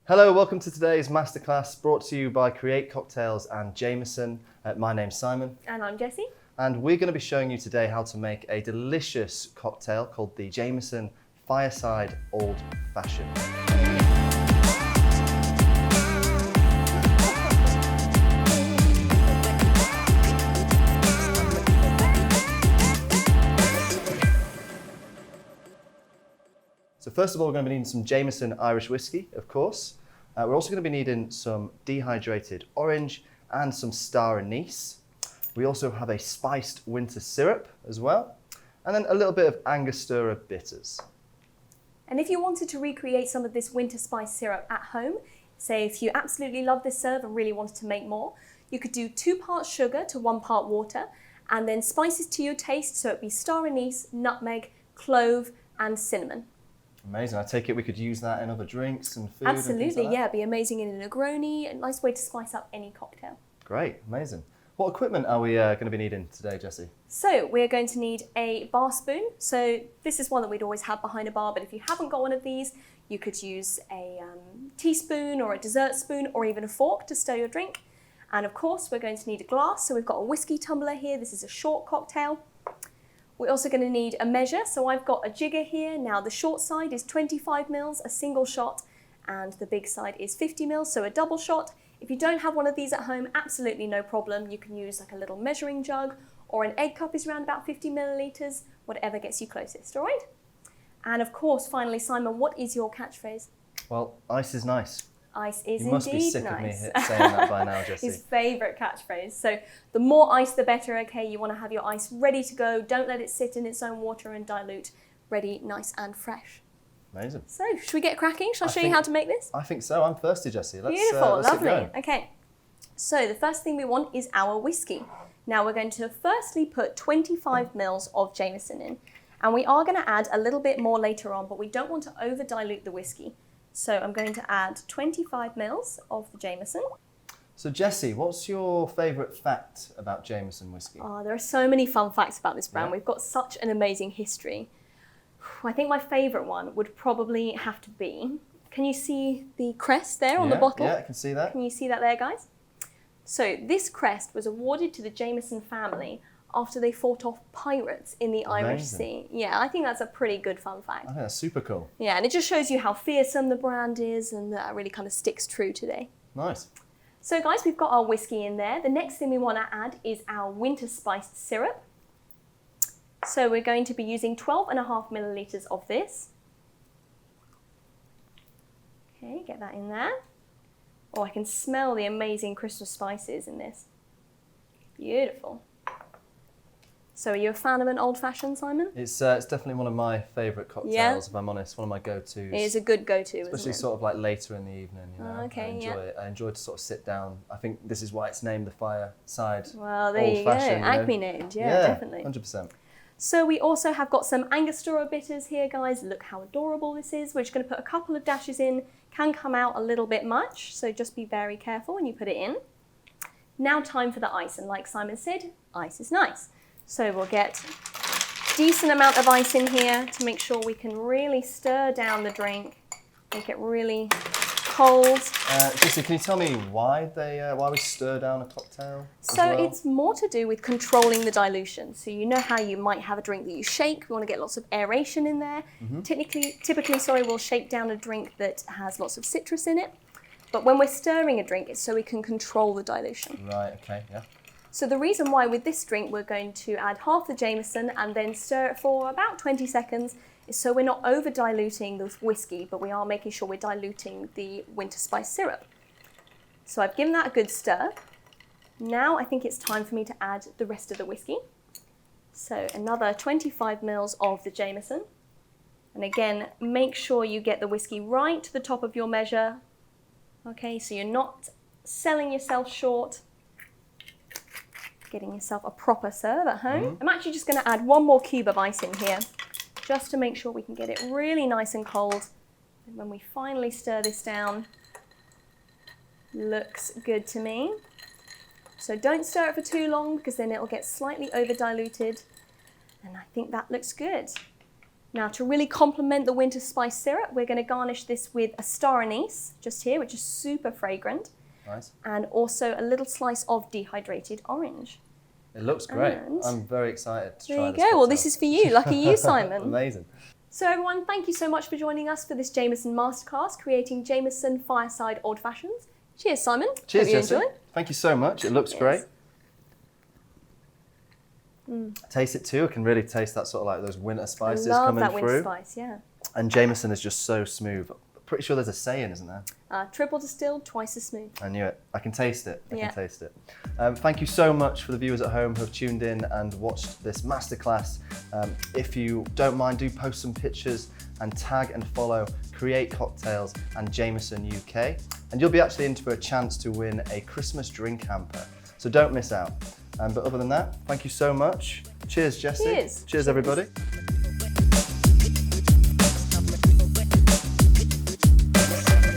Hello, welcome to today's masterclass brought to you by Create Cocktails and Jameson. My name's Simon. And I'm Jessie. And we're going to be showing you today how to make a delicious cocktail called the Jameson Fireside Old Fashioned. So first of all, we're going to be needing some Jameson Irish whiskey, of course. We're also going to be needing some dehydrated orange and some star anise. We also have a spiced winter syrup as well, and then a little bit of Angostura bitters. And if you wanted to recreate some of this winter spice syrup at home, say if you absolutely love this serve and really wanted to make more, you could do 2 parts sugar to 1 part water, and then spices to your taste, so it'd be star anise, nutmeg, clove, and cinnamon. Amazing. I take it we could use that in other drinks and food. Absolutely, and things like that. Yeah. It'd be amazing in a Negroni, a nice way to spice up any cocktail. Great, amazing. What equipment are we going to be needing today, Jessie? So we're going to need a bar spoon. So this is one that we'd always have behind a bar, but if you haven't got one of these, you could use a teaspoon or a dessert spoon or even a fork to stir your drink. And of course, we're going to need a glass. So we've got a whiskey tumbler here. This is a short cocktail. We're also going to need a measure. So I've got a jigger here. Now the short side is 25 mils, a single shot, and the big side is 50 mils, so a double shot. If you don't have one of these at home, absolutely no problem. You can use like a little measuring jug, or an egg cup is around about 50 millilitres, whatever gets you closest, all right? And of course, finally, Simon, what is your catchphrase? Well, ice is nice. Ice is indeed nice. You must be sick of me saying that by now, Jessie. His favourite catchphrase. So the more ice, the better, okay? You want to have your ice ready to go. Don't let it sit in its own water and dilute. Ready, nice and fresh. Amazing. So, should we get cracking? Shall I show you how to make this? I think so. I'm thirsty, Jessie. Beautiful, let's lovely. Okay. So the first thing we want is our whiskey. Now we're going to firstly put 25 mils of Jameson in. And we are going to add a little bit more later on, but we don't want to over dilute the whiskey. So I'm going to add 25 mils of the Jameson. So Jessie, what's your favourite fact about Jameson whiskey? Oh, there are so many fun facts about this brand. Yeah. We've got such an amazing history. I think my favourite one would probably have to be, can you see the crest there on the bottle? Yeah, I can see that. Can you see that there, guys? So this crest was awarded to the Jameson family after they fought off pirates in the Irish Sea. Yeah, I think that's a pretty good fun fact. I think that's super cool. Yeah, and it just shows you how fearsome the brand is, and that really kind of sticks true today. Nice. So guys, we've got our whiskey in there. The next thing we want to add is our winter spiced syrup. So we're going to be using 12.5 millilitres of this. Okay, get that in there. Oh, I can smell the amazing Christmas spices in this. Beautiful. So are you a fan of an old-fashioned, Simon? It's definitely one of my favourite cocktails, if I'm honest. One of my go-tos. It is a good go-to, especially isn't it? sort of like later in the evening, you know. Oh, okay, I enjoy it. I enjoy to sort of sit down. I think this is why it's named the Fireside. Well, there you go. Acme named, yeah, definitely. 100%. So we also have got some Angostura bitters here, guys. Look how adorable this is. We're just going to put a couple of dashes in. Can come out a little bit much, so just be very careful when you put it in. Now time for the ice, and like Simon said, ice is nice. So we'll get a decent amount of ice in here to make sure we can really stir down the drink, make it really cold. Jessie, can you tell me why we stir down a cocktail? So it's more to do with controlling the dilution. So you know how you might have a drink that you shake. We want to get lots of aeration in there. Mm-hmm. Typically, we'll shake down a drink that has lots of citrus in it. But when we're stirring a drink, it's so we can control the dilution. Right, okay, yeah. So the reason why with this drink we're going to add half the Jameson and then stir it for about 20 seconds is so we're not over diluting the whiskey, but we are making sure we're diluting the winter spice syrup. So I've given that a good stir. Now I think it's time for me to add the rest of the whiskey. So another 25 mils of the Jameson. And again, make sure you get the whiskey right to the top of your measure. Okay, so you're not selling yourself short. Getting yourself a proper serve at home. Mm-hmm. I'm actually just going to add 1 more cube of ice in here, just to make sure we can get it really nice and cold. And when we finally stir this down, looks good to me. So don't stir it for too long because then it'll get slightly over diluted. And I think that looks good. Now, to really complement the winter spice syrup, we're going to garnish this with a star anise, just here, which is super fragrant. Nice. And also a little slice of dehydrated orange. It looks great. And I'm very excited to there try you this. go. Well, cocktail. this is for you. Lucky you, Simon. Amazing. So everyone, thank you so much for joining us for this Jameson Masterclass, creating Jameson Fireside Old Fashions. Cheers, Simon. Cheers, Hope you Jessie. enjoyed. Thank you so much. It looks Cheers. great. Taste it too. I can really taste that sort of like those winter spices I love coming that through. winter spice, yeah. And Jameson is just so smooth. Pretty sure there's a saying, isn't there? Triple distilled, twice as smooth. I knew it. I can taste it. I Yeah. can taste it. Thank you so much for the viewers at home who have tuned in and watched this masterclass. If you don't mind, do post some pictures and tag and follow Create Cocktails and Jameson UK. And you'll be actually in for a chance to win a Christmas drink hamper. So don't miss out. But other than that, thank you so much. Cheers, Jessie. Cheers. Cheers, everybody.